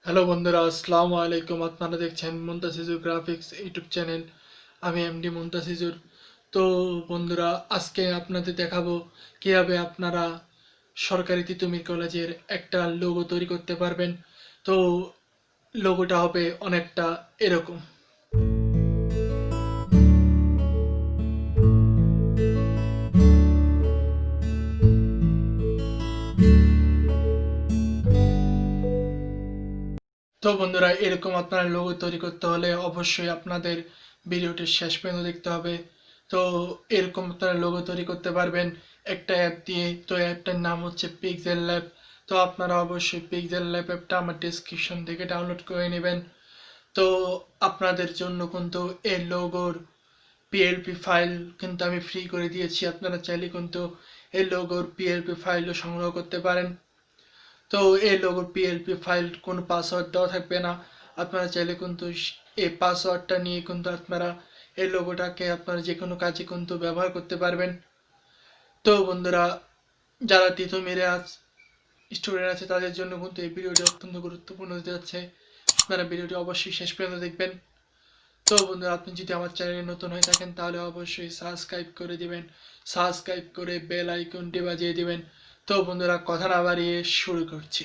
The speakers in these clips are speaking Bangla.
হ্যালো বন্ধুরা, আসসালামু আলাইকুম। আপনারা দেখছেন মন্তাসিজুর গ্রাফিক্স ইউটিউব চ্যানেল। আমি এমডি মন্তাসিজুর। তো বন্ধুরা, আজকে আপনাদের দেখাবো কিভাবে আপনারা সরকারি তিতুমির কলেজের একটা লোগো তৈরি করতে পারবেন। তো লোগোটা হবে অনেকটা এরকম। তো বন্ধুরা, এরকম আপনারা লোগো তৈরি করতে হলে অবশ্যই আপনাদের ভিডিওটি শেষ পর্যন্ত দেখতে হবে। তো এরকম আপনারা লোগো তৈরি করতে পারবেন একটা অ্যাপ দিয়ে। তো অ্যাপটার নাম হচ্ছে পিক্সেল ল্যাব। তো আপনারা অবশ্যই পিক্সেল ল্যাব অ্যাপটা আমার ডিসক্রিপশন থেকে ডাউনলোড করে নেবেন। তো আপনাদের জন্য কিন্তু এই লোগোর পিএলপি ফাইল কিন্তু আমি ফ্রি করে দিয়েছি। আপনারা চাইলে কিন্তু এই লোগোর পিএলপি ফাইলও সংগ্রহ করতে পারেন। তো এই লোগোর পিএলপি ফাইল কোনো পাসওয়ার্ড দেওয়া থাকবে না। আপনারা চাইলে কিন্তু এই পাসওয়ার্ডটা নিয়ে কিন্তু আপনারা এই লোগোটাকে আপনারা যে কোনো কাজে কিন্তু ব্যবহার করতে পারবেন। তো বন্ধুরা, যারা তিতুমিরে স্টুডেন্ট আছে তাদের জন্য কিন্তু এই ভিডিওটি অত্যন্ত গুরুত্বপূর্ণ হতে যাচ্ছে। আপনারা ভিডিওটি অবশ্যই শেষ পর্যন্ত দেখবেন। তো বন্ধুরা, আপনি যদি আমার চ্যানেলে নতুন হয়ে থাকেন তাহলে অবশ্যই সাবস্ক্রাইব করে দিবেন। সাবস্ক্রাইব করে বেল আইকনটি বাজিয়ে দিবেন। তো বন্ধুরা, কথা না বাড়িয়ে শুরু করছি।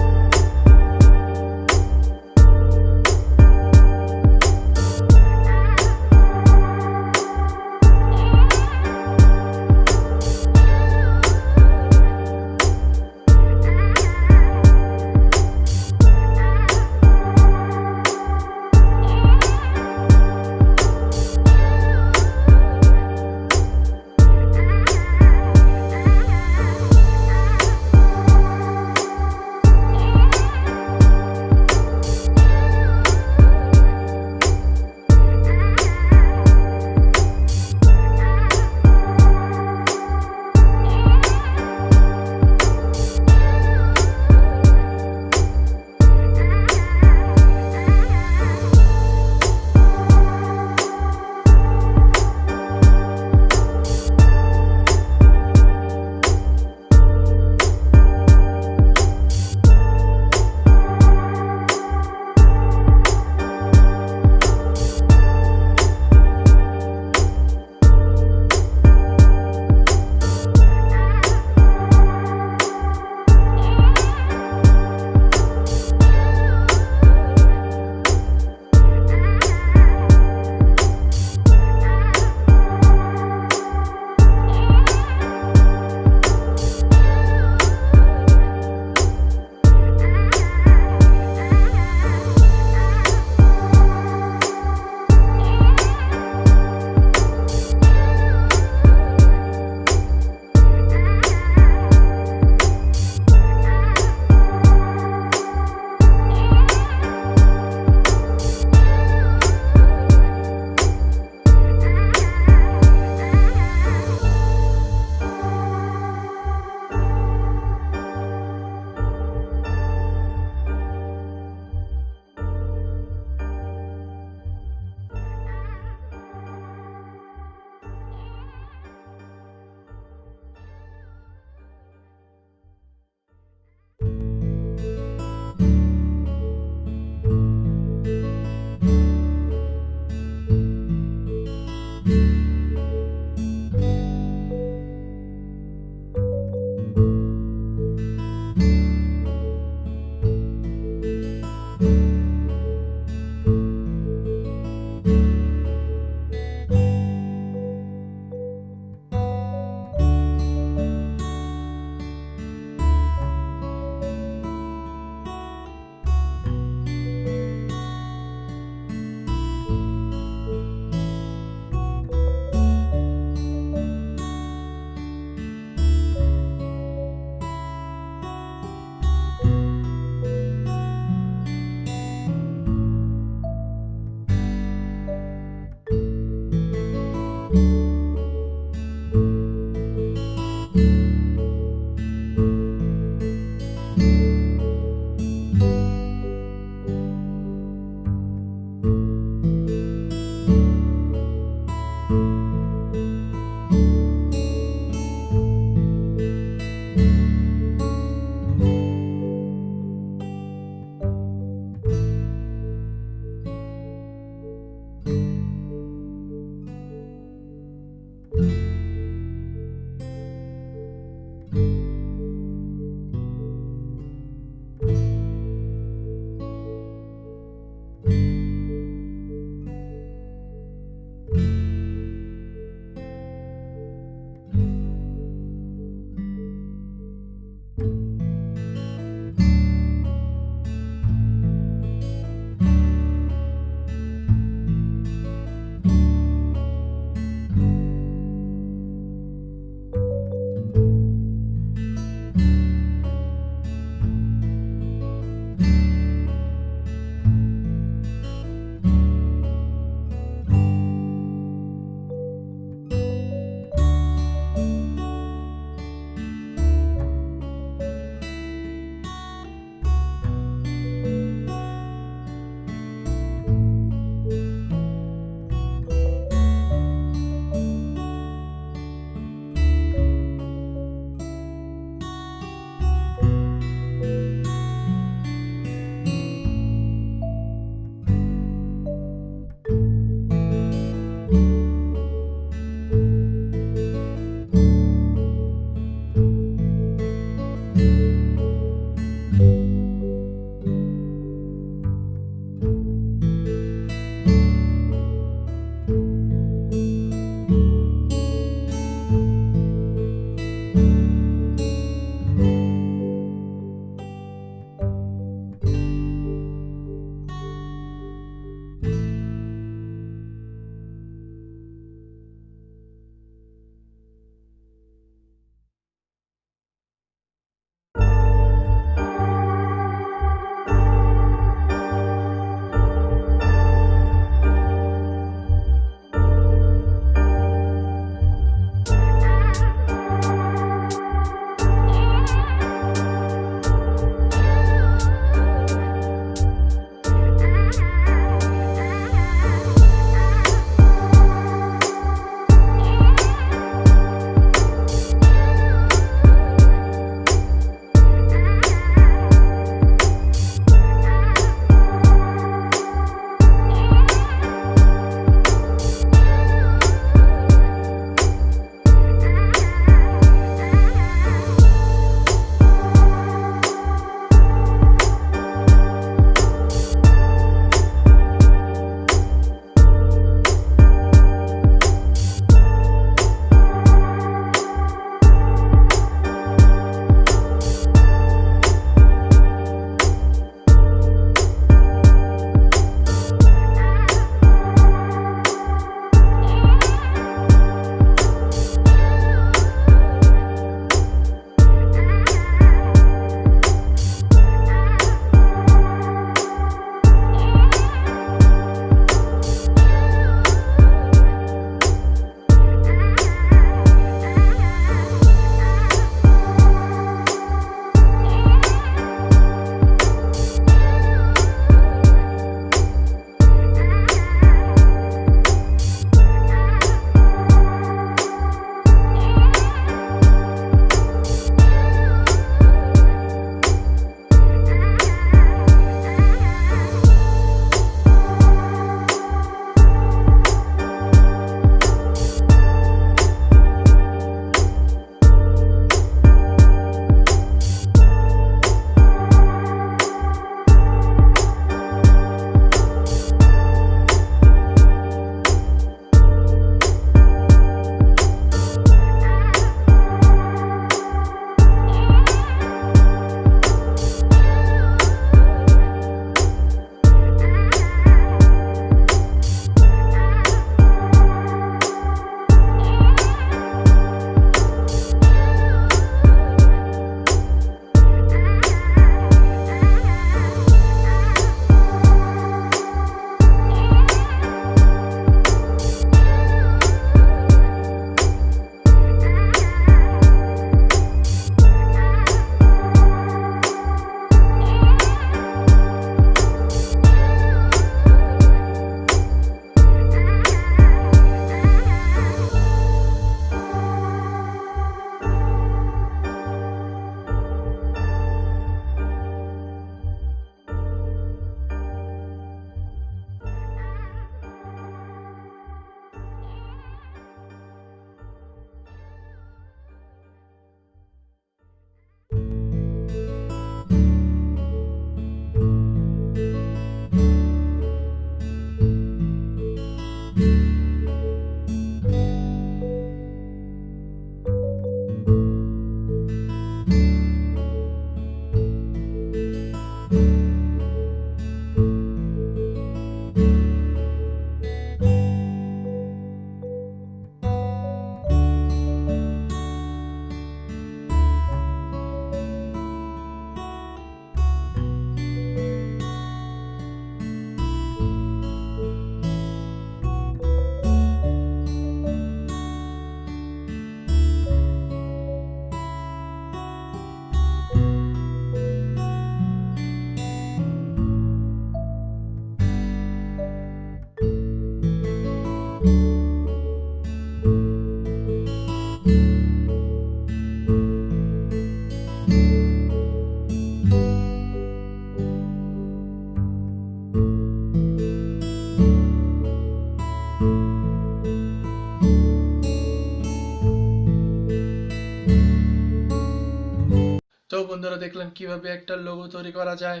কিভাবে একটা লোগো তৈরি করা যায়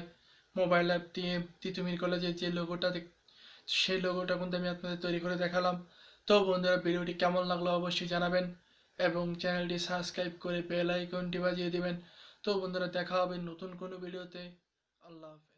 মোবাইল অ্যাপ দিয়ে তিতুমির কলেজের যে লোগোটা সেই লোগোটা কিন্তু আমি আপনাদের তৈরি করে দেখালাম। তো বন্ধুরা, ভিডিওটি কেমন লাগলো অবশ্যই জানাবেন এবং চ্যানেলটি সাবস্ক্রাইব করে বেল আইকনটি বাজিয়ে দিবেন। তো বন্ধুরা, দেখা হবে নতুন কোনো ভিডিওতে। আল্লাহ হাফেজ।